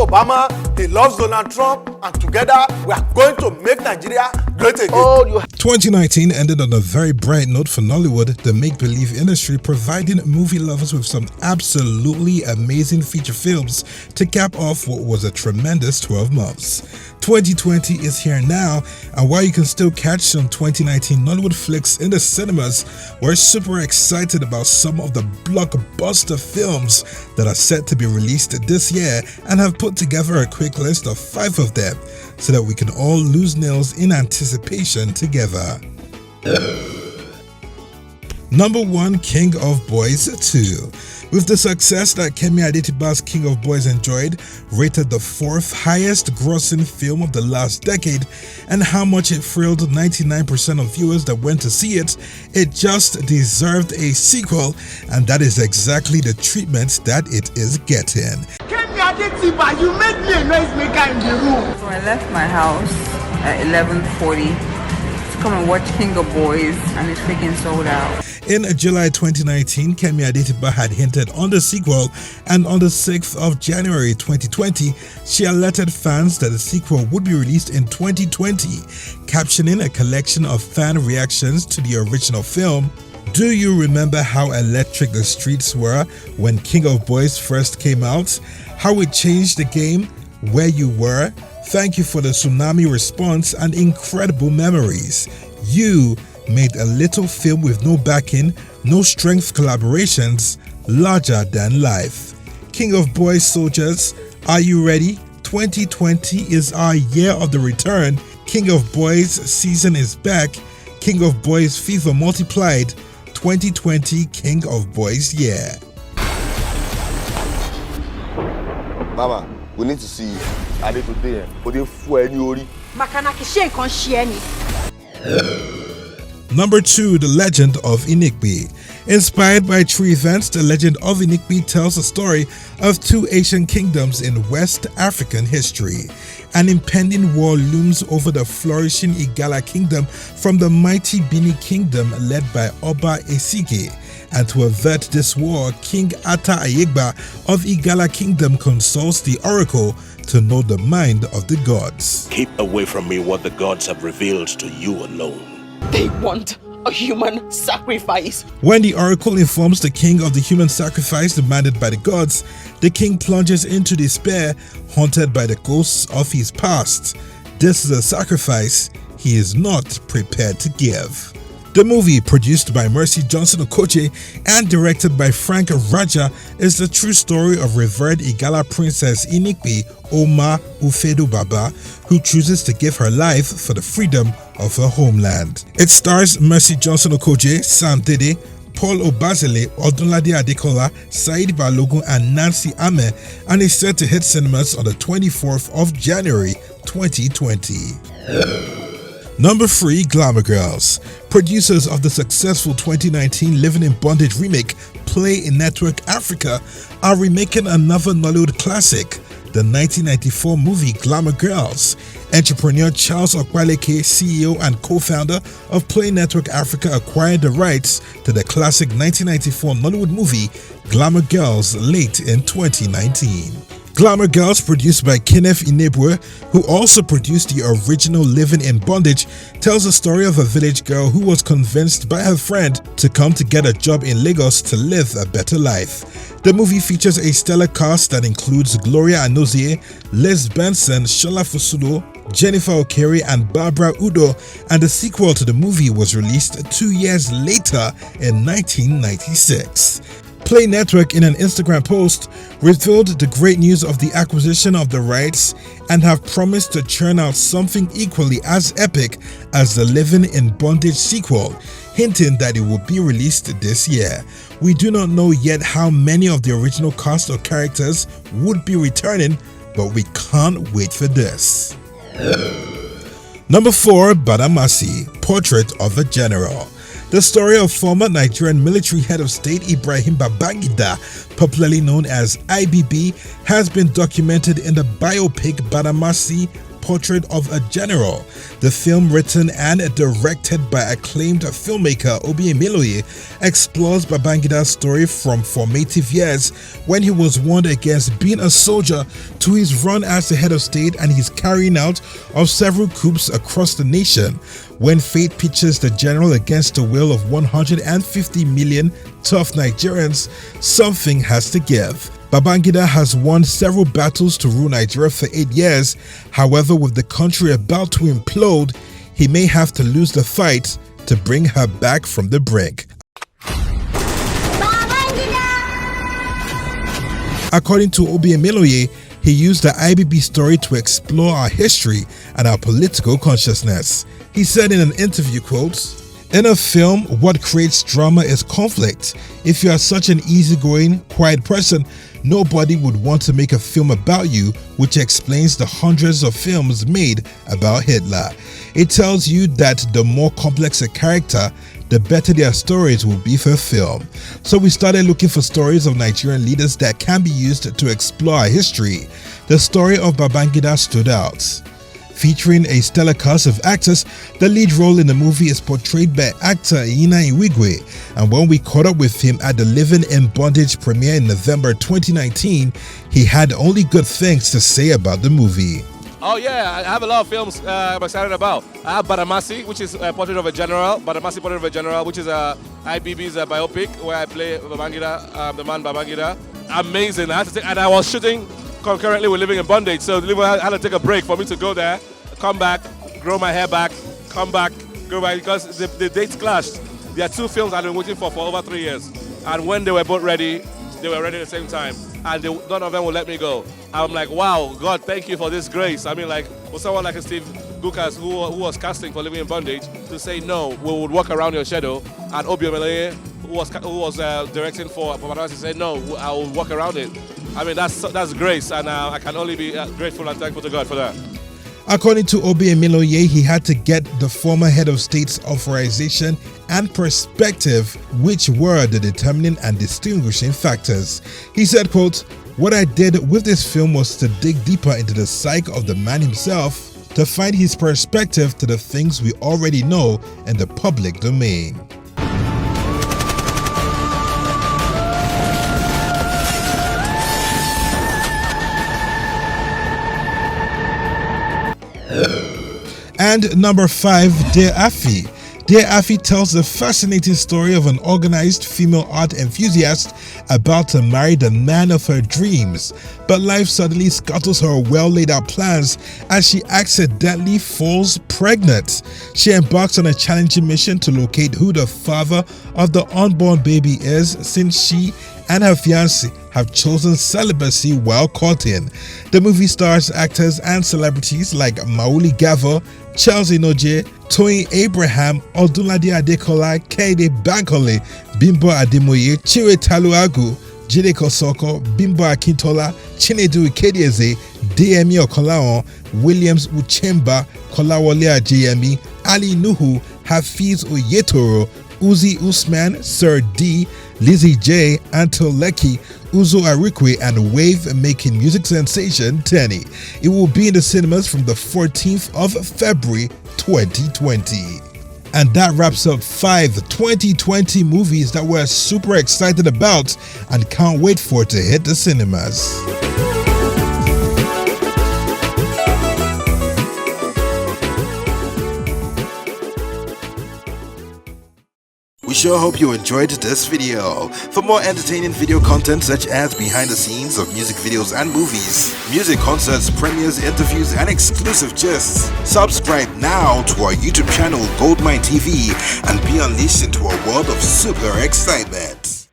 Obama, he loves Donald Trump, and together we are going to make Nigeria great again. 2019 ended on a very bright note for Nollywood, the make-believe industry, providing movie lovers with some absolutely amazing feature films to cap off what was a tremendous 12 months. 2020 is here now, and while you can still catch some 2019 Nollywood flicks in the cinemas, we're super excited about some of the blockbuster films that are set to be released this year and have put together a quick list of 5 of them so that we can all lose nails in anticipation together. Number 1, King of Boys 2. With the success that Kemi Adetiba's King of Boys enjoyed, rated the 4th highest grossing film of the last decade, and how much it thrilled 99% of viewers that went to see it, it just deserved a sequel, and that is exactly the treatment that it is getting. Kemi Adetiba, you made me a noisemaker in the room. So I left my house at 11:40 to come and watch King of Boys, and it's freaking sold out. In July 2019, Kemi Adetiba had hinted on the sequel, and on the 6th of January 2020, she alerted fans that the sequel would be released in 2020, captioning a collection of fan reactions to the original film. Do you remember how electric the streets were when King of Boys first came out? How it changed the game? Where you were? Thank you for the tsunami response and incredible memories. You made a little film with no backing, no strength collaborations, larger than life. King of Boys soldiers, are you ready? 2020 is our year of the return. King of Boys season is back. King of Boys fever multiplied. 2020 King of Boys year. Mama, we need to see you. I need to do it. Number 2, The Legend of Enoch. Inspired by true events, The Legend of Enoch tells the story of 2 ancient kingdoms in West African history. An impending war looms over the flourishing Igala kingdom from the mighty Bini kingdom led by Oba Esige. And to avert this war, King Ata Ayegba of Igala kingdom consults the oracle to know the mind of the gods. Keep away from me what the gods have revealed to you alone. They want a human sacrifice. When the oracle informs the king of the human sacrifice demanded by the gods, the king plunges into despair, haunted by the ghosts of his past. This is a sacrifice he is not prepared to give. The movie, produced by Mercy Johnson Okoche and directed by Frank Raja, is the true story of revered Igala princess Inikbi Oma Ufedu Baba, who chooses to give her life for the freedom of her homeland. It stars Mercy Johnson Okoche, Sam Dede, Paul Obazele, Odunlade Adekola, Said Balogun, and Nancy Ame, and is set to hit cinemas on the 24th of January 2020. Number 3, Glamour Girlz. Producers of the successful 2019 Living in Bondage remake, Play in Network Africa, are remaking another Nollywood classic, the 1994 movie Glamour Girlz. Entrepreneur Charles Okwaleke, CEO and co-founder of Play Network Africa, acquired the rights to the classic 1994 Nollywood movie Glamour Girlz late in 2019. Glamour Girlz, produced by Kenneth Inebwe, who also produced the original Living in Bondage, tells the story of a village girl who was convinced by her friend to come to get a job in Lagos to live a better life. The movie features a stellar cast that includes Gloria Anozie, Liz Benson, Shola Fusulo, Jennifer Okere, and Barbara Udo, and the sequel to the movie was released 2 years later in 1996. Play Network, in an Instagram post, revealed the great news of the acquisition of the rights and have promised to churn out something equally as epic as the Living in Bondage sequel, hinting that it will be released this year. We do not know yet how many of the original cast or characters would be returning, but we can't wait for this. Number 4, Badamasi, Portrait of a General. The story of former Nigerian military head of state Ibrahim Babangida, popularly known as IBB, has been documented in the biopic Badamasi, portrait of a general. The film, written and directed by acclaimed filmmaker Obi Emiloye, explores Babangida's story from formative years when he was warned against being a soldier to his run as the head of state and his carrying out of several coups across the nation. When fate pitches the general against the will of 150 million tough Nigerians, something has to give. Babangida has won several battles to rule Nigeria for 8 years. However, with the country about to implode, he may have to lose the fight to bring her back from the brink. According to Obi Emiloye, he used the IBB story to explore our history and our political consciousness. He said in an interview, quote, "In a film, what creates drama is conflict. If you are such an easygoing, quiet person, nobody would want to make a film about you, which explains the hundreds of films made about Hitler. It tells you that the more complex a character, the better their stories will be for film. So we started looking for stories of Nigerian leaders that can be used to explore our history. The story of Babangida stood out." Featuring a stellar cast of actors, the lead role in the movie is portrayed by actor Iyina Iwigwe, and when we caught up with him at the Living in Bondage premiere in November 2019, he had only good things to say about the movie. Oh yeah, I have a lot of films I'm excited about. I have Badamasi, which is a portrait of a general. Badamasi, portrait of a general, which is IBB's biopic where I play Babangida, the man Babangida. Amazing. I have to say, and I was shooting concurrently with Living in Bondage, so I had to take a break for me to go there, come back, grow my hair back, come back, go back, because the dates clashed. There are two films I've been waiting for over 3 years, and when they were both ready, they were ready at the same time, and none of them would let me go. I'm like, wow, God, thank you for this grace. I mean, like, for someone like Steve Gukas, who was casting for Living in Bondage, to say no, we would walk around your shadow, and Obi Emiloye, who was directing for Babangida, said no, I will walk around it. I mean, that's grace, and I can only be grateful and thankful to God for that. According to Obi Emiloye, he had to get the former head of state's authorization and perspective, which were the determining and distinguishing factors. He said, quote, "What I did with this film was to dig deeper into the psyche of the man himself, to find his perspective to the things we already know in the public domain." And number 5, Dear Afi. Dear Afi tells the fascinating story of an organized female art enthusiast about to marry the man of her dreams, but life suddenly scatters her well-laid-out plans as she accidentally falls pregnant. She embarks on a challenging mission to locate who the father of the unborn baby is, since she and her fiancé have chosen celibacy while courting. The movie stars actors and celebrities like Mauli Gavo, Charles Inoje, Toyin Abraham, Odunlade Adekola, Kehinde Bankole, Bimbo Ademoye, Chire Taluagu, Jide Kosoko, Bimbo Akintola, Chinedu Ikedieze, Deyemi Okolawon, Williams Uchemba, Kolawole Ajayemi, Ali Nuhu, Hafiz Oyetoro, Uzi Usman, Sir D, Lizzie J, Anto Leki, Uzo Arikwe, and wave-making music sensation Tenny. It will be in the cinemas from the 14th of February 2020. And that wraps up 5 2020 movies that we're super excited about and can't wait for to hit the cinemas. We sure hope you enjoyed this video. For more entertaining video content such as behind the scenes of music videos and movies, music concerts, premieres, interviews, and exclusive gists, subscribe now to our YouTube channel Goldmyne TV and be unleashed into a world of super excitement.